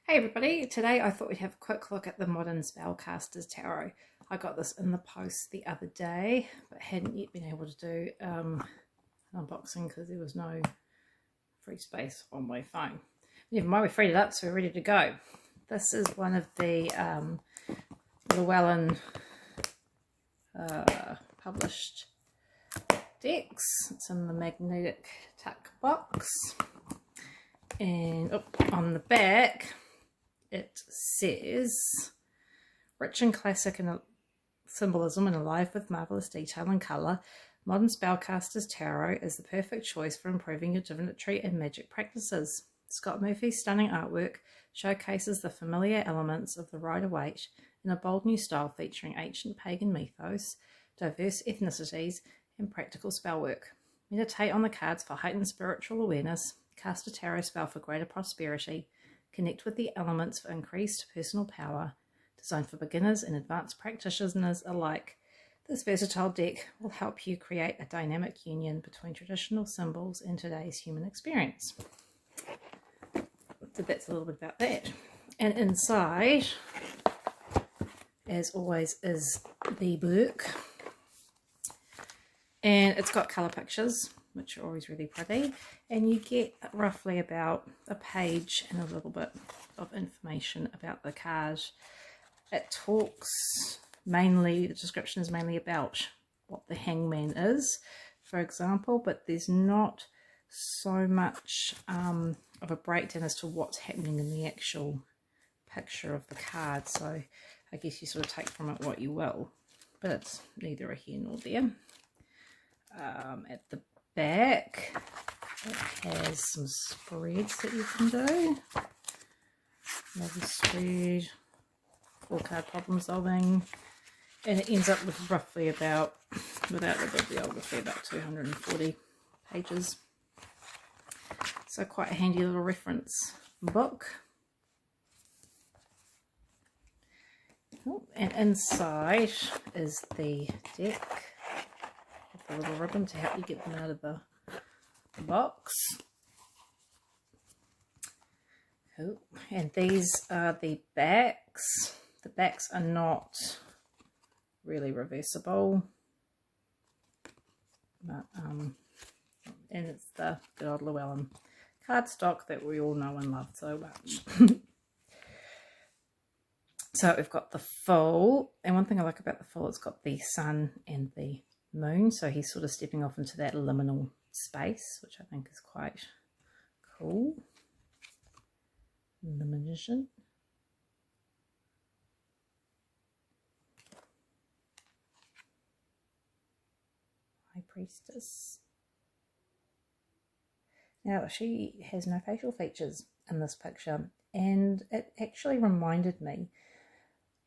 Hey everybody, today I thought we'd have a quick look at the Modern Spellcasters Tarot. I got this in the post the other day, but hadn't yet been able to do an unboxing because there was no free space on my phone. Never mind, we freed it up, so we're ready to go. This is one of the Llewellyn published decks. It's in the magnetic tuck box. And on the back, it says, rich and classic in symbolism and alive with marvellous detail and colour, Modern Spellcasters Tarot is the perfect choice for improving your divinatory and magic practices. Scott Murphy's stunning artwork showcases the familiar elements of the Rider-Waite in a bold new style featuring ancient pagan mythos, diverse ethnicities, and practical spellwork. Meditate on the cards for heightened spiritual awareness, cast a tarot spell for greater prosperity, connect with the elements for increased personal power, designed for beginners and advanced practitioners alike. This versatile deck will help you create a dynamic union between traditional symbols and today's human experience. So that's a little bit about that. And inside, as always, is the book. And it's got colour pictures, which are always really pretty, and you get roughly about a page and a little bit of information about the card. It talks mainly, the description is mainly about what the hangman is, for example, but there's not so much of a breakdown as to what's happening in the actual picture of the card, so I guess you sort of take from it what you will, but it's neither a here nor there. At the back, it has some spreads that you can do. Another spread, 4-card problem solving, and it ends up with roughly about, without the bibliography, about 240 pages. So quite a handy little reference book. Oh, and inside is the deck. A little ribbon to help you get them out of the box. Oh, and these are the backs. The backs are not really reversible, but and it's the good old Llewellyn cardstock that we all know and love so much. So we've got the Fool, and one thing I like about the Fool, it's got the sun and the moon, so he's sort of stepping off into that liminal space, which I think is quite cool. And the Magician. High Priestess. Now she has no facial features in this picture, and it actually reminded me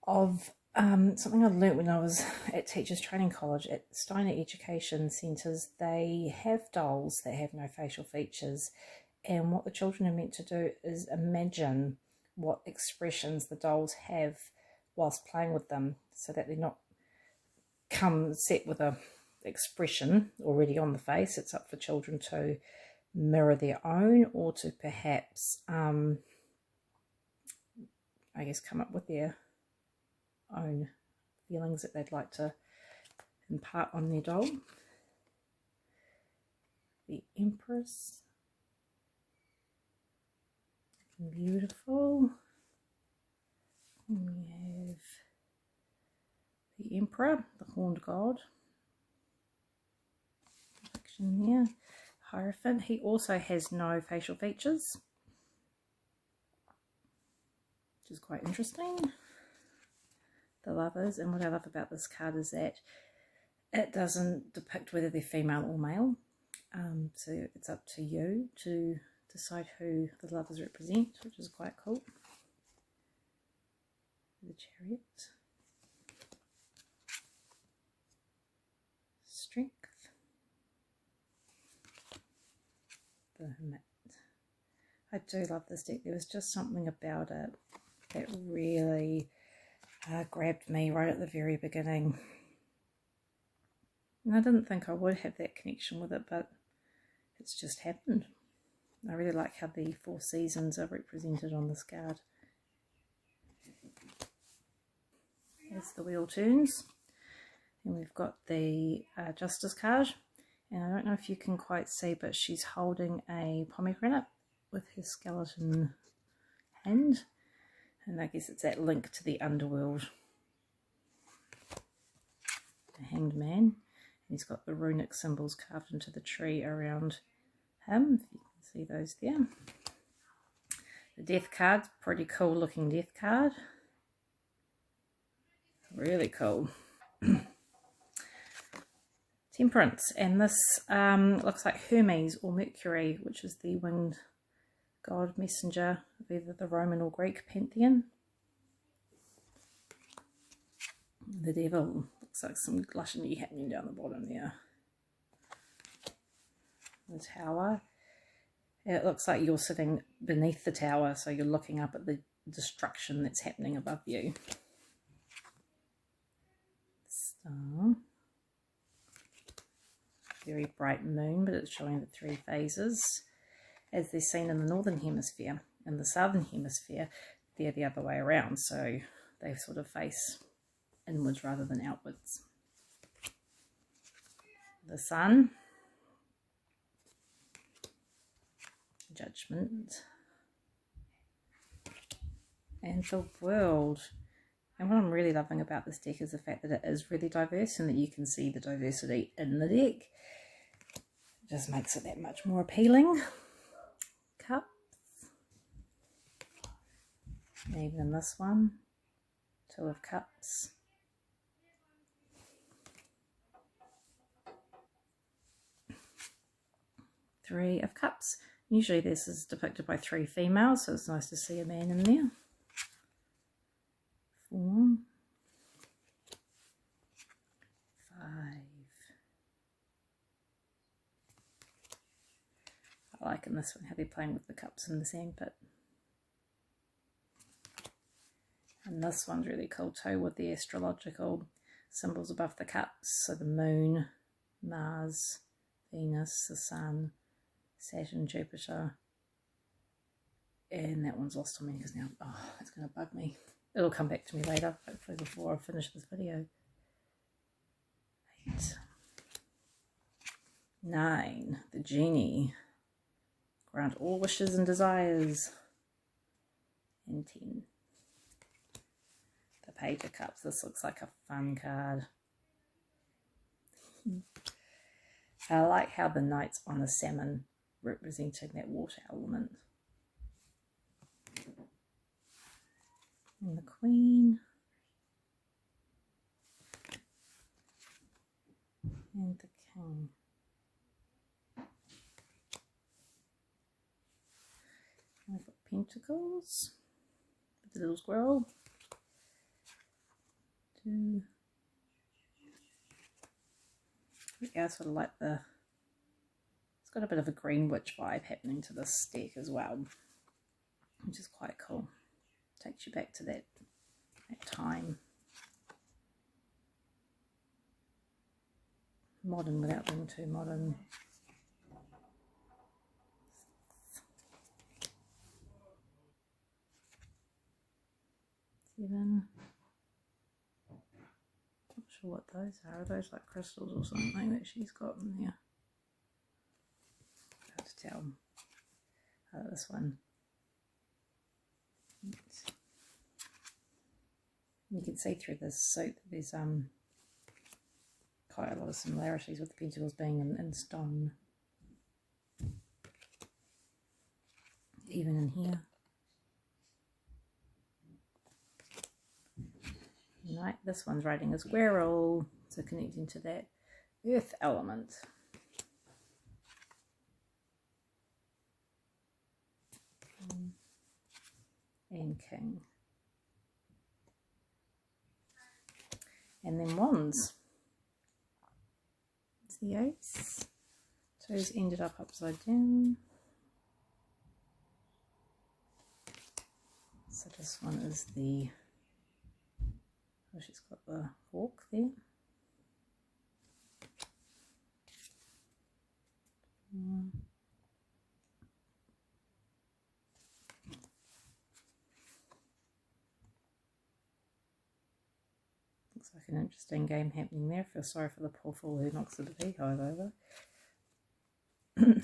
of something I learnt when I was at Teachers Training College at Steiner Education Centres. They have dolls that have no facial features, and what the children are meant to do is imagine what expressions the dolls have whilst playing with them, so that they're not set with a expression already on the face. It's up for children to mirror their own, or to perhaps I guess come up with their own feelings that they'd like to impart on their doll. The Empress, beautiful. And we have the Emperor, the Horned God, action there. Hierophant, he also has no facial features, which is quite interesting. The Lovers, and what I love about this card is that it doesn't depict whether they're female or male, so it's up to you to decide who the lovers represent, which is quite cool. The Chariot, Strength, the Hermit. I do love this deck. There was just something about it that really grabbed me right at the very beginning, and I didn't think I would have that connection with it, but it's just happened. I really like how the 4 seasons are represented on this card. as the wheel turns. And we've got the Justice card, and I don't know if you can quite see, but she's holding a pomegranate with her skeleton hand, and I guess it's that link to the underworld. The Hanged Man. He's got the runic symbols carved into the tree around him, if you can see those there. The Death card, pretty cool looking Death card. Really cool. Temperance, and this looks like Hermes or Mercury, which is the winged god messenger of either the Roman or Greek pantheon. The Devil, looks like some gluttony happening down the bottom there. The Tower, it looks like you're sitting beneath the tower, so you're looking up at the destruction that's happening above you. Star. Very bright moon, but it's showing the 3 phases as they're seen in the northern hemisphere. In the southern hemisphere, they're the other way around, so they sort of face inwards rather than outwards. The Sun, Judgment, and the World. And what I'm really loving about this deck is the fact that it is really diverse and that you can see the diversity in the deck. It just makes it that much more appealing. Cups. And even in this one, 2 of Cups. Three of Cups. Usually this is depicted by 3 females, so it's nice to see a man in there. 4, 5. I like in this one how they're playing with the cups in the sandpit. And this one's really cool too, with the astrological symbols above the cups. So the moon, Mars, Venus, the sun, Saturn, Jupiter. And that one's lost on me because now, oh, it's going to bug me. It'll come back to me later, hopefully before I finish this video. 8. 9. The Genie. Grant all wishes and desires. And 10. The Page of Cups. This looks like a fun card. I like how the knight's on a salmon, representing that water element. And the Queen. And the King. And we've got Pentacles. With the little squirrel. 2. Yeah, I sort of like the, it's got a bit of a Green Witch vibe happening to this deck as well, which is quite cool. Takes you back to that time. Modern without being too modern. 7. Not sure what those are. Are those like crystals or something that she's got in there? Hard to tell. This one. You can see through this suit that there's quite a lot of similarities with the pentacles being in stone. Even in here. Right, this one's riding a squirrel, so connecting to that earth element. And King. And then wands. It's the Ace. Toes ended up upside down. So this one is the, oh, she's got the hawk there. Looks like an interesting game happening there. I feel sorry for the poor fool who knocks the beehive over. 7,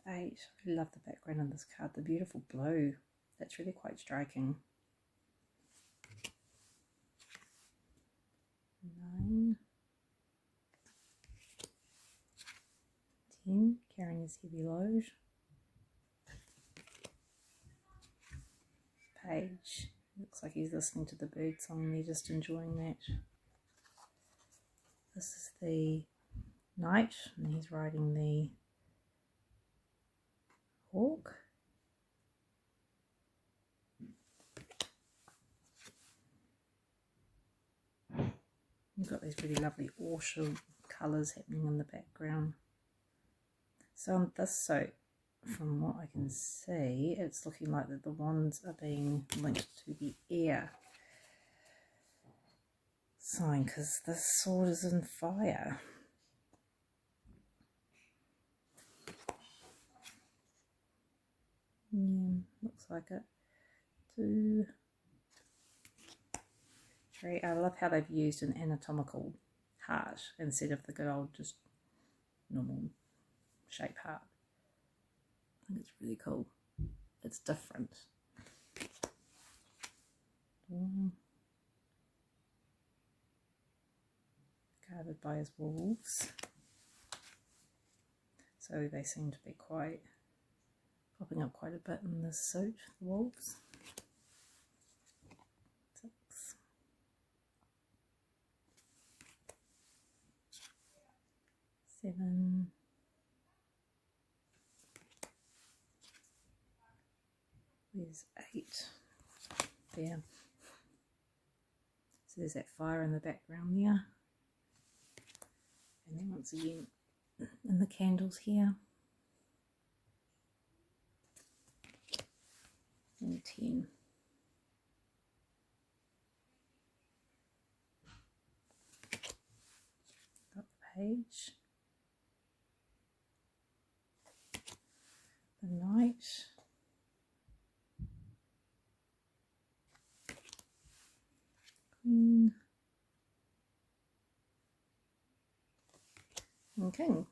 8. I love the background of this card, the beautiful blue. That's really quite striking. 9, 10, carrying his heavy load. Page, looks like he's listening to the bird song and they're just enjoying that. This is the Knight and he's riding the Hawk. You've got these really lovely autumn colours happening in the background. So on this soap, from what I can see, it's looking like that the wands are being linked to the air sign because the sword is in fire. Yeah, looks like it. 2, 3. I love how they've used an anatomical heart instead of the good old just normal shape heart. I think it's really cool. It's different. Guarded by his wolves. So they seem to be quite popping up quite a bit in this suit, the wolves. 6. 7. There's 8 there. So there's that fire in the background there. And then once again, in the candles here. And 10. Got the page. The Knight. Queen. Okay.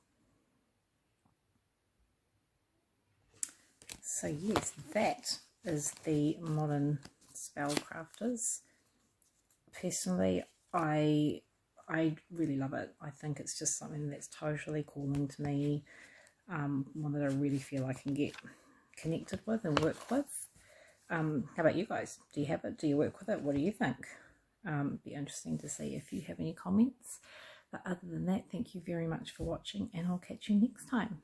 So yes, that is the modern Spellcasters. Personally, I really love it. I think it's just something that's totally calling to me. One that I really feel I can get connected with and work with. How about you guys? Do you have it? Do you work with it? What do you think? Be interesting to see if you have any comments. But other than that, thank you very much for watching and I'll catch you next time.